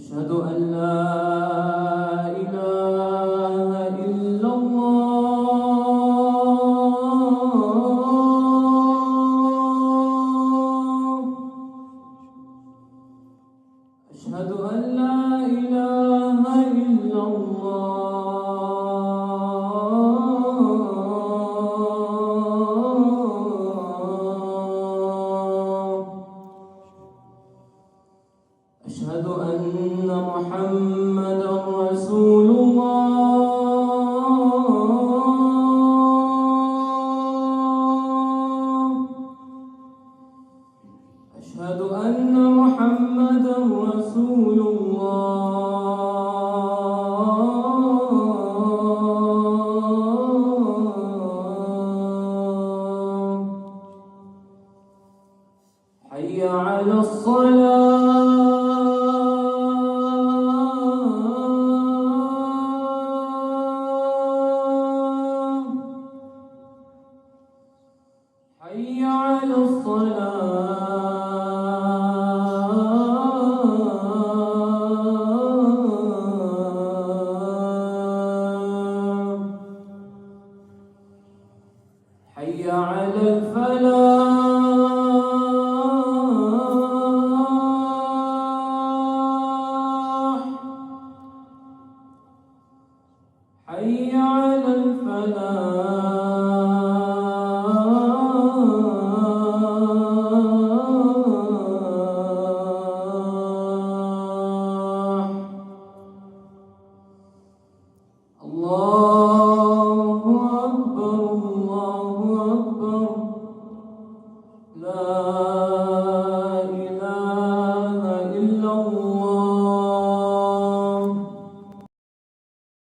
أشهد أن لا إله إلا الله. أشهد أن لا إله إلا الله. أشهد أن محمدًا رسول الله. أشهد أن محمدًا رسول الله. حي على الصلاة. حي على الصلاة. حي على الفلاح. حي على الفلاح. الله أكبر، الله أكبر. لا